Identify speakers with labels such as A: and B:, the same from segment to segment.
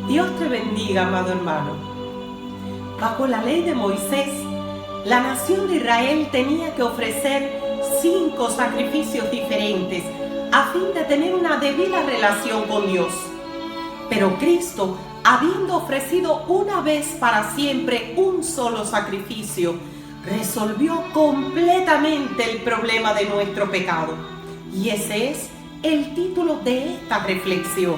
A: Dios te bendiga, amado hermano. Bajo la ley de Moisés, la nación de Israel tenía que ofrecer 5 sacrificios diferentes a fin de tener una debida relación con Dios. Pero Cristo, habiendo ofrecido una vez para siempre un solo sacrificio, resolvió completamente el problema de nuestro pecado. Y ese es el título de esta reflexión: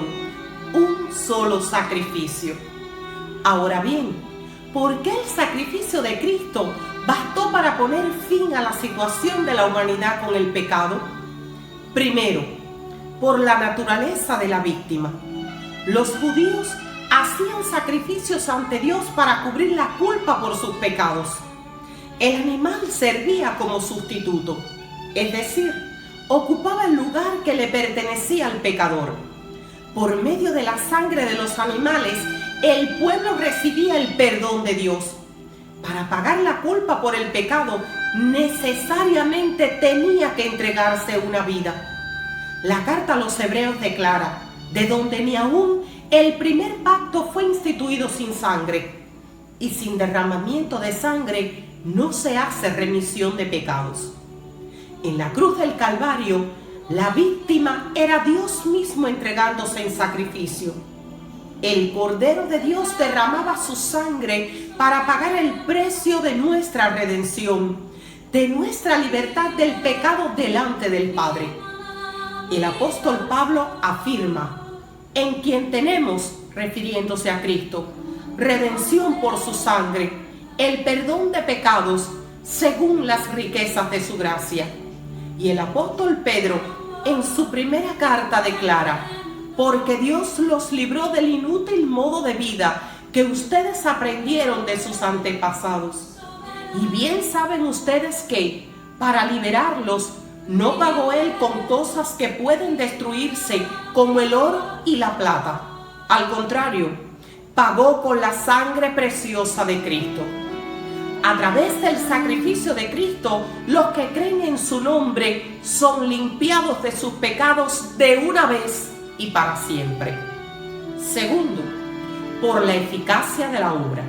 A: un solo sacrificio. Ahora bien, ¿por qué el sacrificio de Cristo bastó para poner fin a la situación de la humanidad con el pecado? Primero, por la naturaleza de la víctima. Los judíos hacían sacrificios ante Dios para cubrir la culpa por sus pecados. El animal servía como sustituto, es decir, ocupaba el lugar que le pertenecía al pecador. Por medio de la sangre de los animales, el pueblo recibía el perdón de Dios. Para pagar la culpa por el pecado, necesariamente tenía que entregarse una vida. La carta a los Hebreos declara: de donde ni aún el primer pacto fue instituido sin sangre, y sin derramamiento de sangre no se hace remisión de pecados. En la cruz del Calvario, la víctima era Dios mismo entregándose en sacrificio. El Cordero de Dios derramaba su sangre para pagar el precio de nuestra redención, de nuestra libertad del pecado delante del Padre. El apóstol Pablo afirma: en quien tenemos, refiriéndose a Cristo, redención por su sangre, el perdón de pecados según las riquezas de su gracia. Y el apóstol Pedro, en su primera carta, declara: porque Dios los libró del inútil modo de vida que ustedes aprendieron de sus antepasados. Y bien saben ustedes que, para liberarlos, no pagó Él con cosas que pueden destruirse, como el oro y la plata. Al contrario, pagó con la sangre preciosa de Cristo. A través del sacrificio de Cristo, los que creen en su nombre son limpiados de sus pecados de una vez y para siempre. Segundo, por la eficacia de la obra.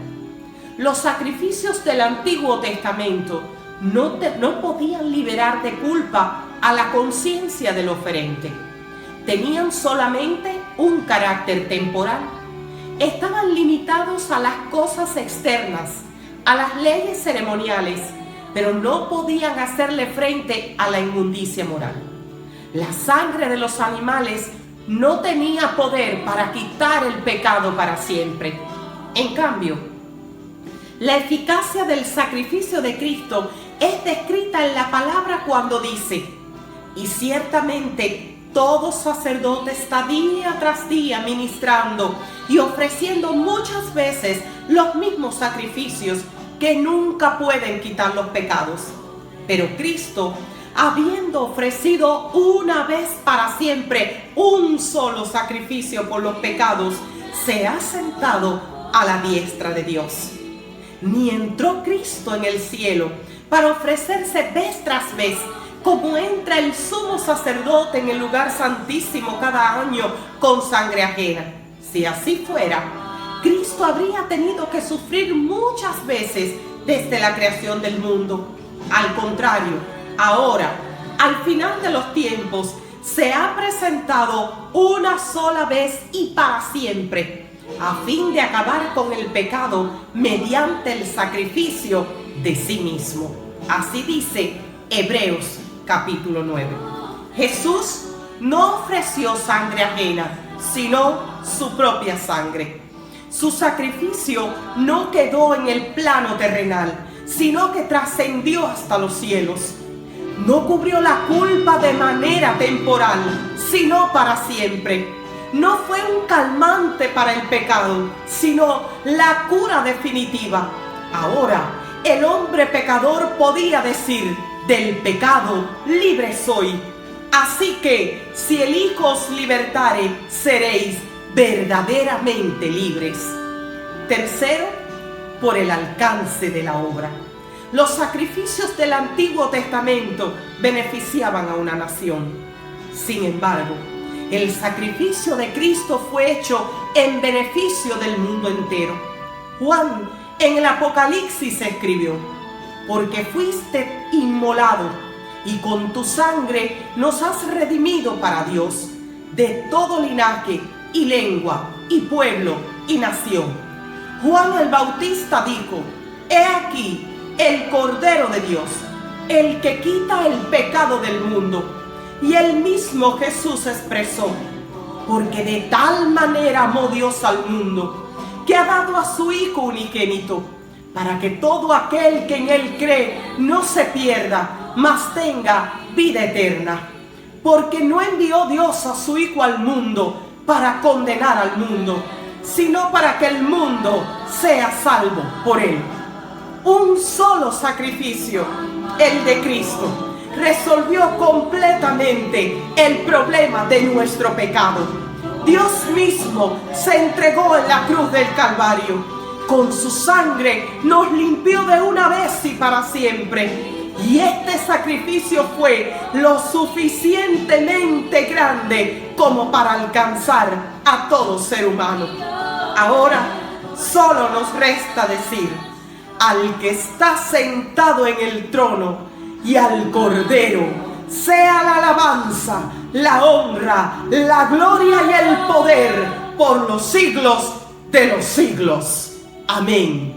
A: Los sacrificios del Antiguo Testamento no podían liberar de culpa a la conciencia del oferente. Tenían solamente un carácter temporal. Estaban limitados a las cosas externas, a las leyes ceremoniales, pero no podían hacerle frente a la inmundicia moral. La sangre de los animales no tenía poder para quitar el pecado para siempre. En cambio, la eficacia del sacrificio de Cristo es descrita en la palabra cuando dice: y ciertamente todo sacerdote está día tras día ministrando y ofreciendo muchas veces los mismos sacrificios que nunca pueden quitar los pecados. Pero Cristo, habiendo ofrecido una vez para siempre un solo sacrificio por los pecados, se ha sentado a la diestra de Dios. Ni entró Cristo en el cielo para ofrecerse vez tras vez, como entra el sumo sacerdote en el lugar santísimo cada año con sangre ajena. Si así fuera, Cristo habría tenido que sufrir muchas veces desde la creación del mundo. Al contrario, ahora, al final de los tiempos, se ha presentado una sola vez y para siempre, a fin de acabar con el pecado mediante el sacrificio de sí mismo. Así dice Hebreos capítulo 9. Jesús no ofreció sangre ajena, sino su propia sangre. Su sacrificio no quedó en el plano terrenal, sino que trascendió hasta los cielos. No cubrió la culpa de manera temporal, sino para siempre. No fue un calmante para el pecado, sino la cura definitiva. Ahora, el hombre pecador podía decir: del pecado libre soy. Así que, si el Hijo os libertare, seréis verdaderamente libres. Tercero, por el alcance de la obra. Los sacrificios del Antiguo Testamento beneficiaban a una nación. Sin embargo, El sacrificio de Cristo fue hecho en beneficio del mundo entero. Juan en el Apocalipsis escribió: porque fuiste inmolado y con tu sangre nos has redimido para Dios de todo linaje y lengua y pueblo y nación. Juan el Bautista dijo: he aquí el Cordero de Dios, el que quita el pecado del mundo. Y el mismo Jesús expresó: porque de tal manera amó Dios al mundo, que ha dado a su Hijo unigénito, para que todo aquel que en Él cree no se pierda, mas tenga vida eterna. Porque no envió Dios a su Hijo al mundo para condenar al mundo, sino para que el mundo sea salvo por Él. Un solo sacrificio, el de Cristo, resolvió completamente el problema de nuestro pecado. Dios mismo se entregó en la cruz del Calvario. Con su sangre nos limpió de una vez y para siempre. Y este sacrificio fue lo suficientemente grande como para alcanzar a todo ser humano. Ahora solo nos resta decir: al que está sentado en el trono y al Cordero sea la alabanza, la honra, la gloria y el poder por los siglos de los siglos. Amén.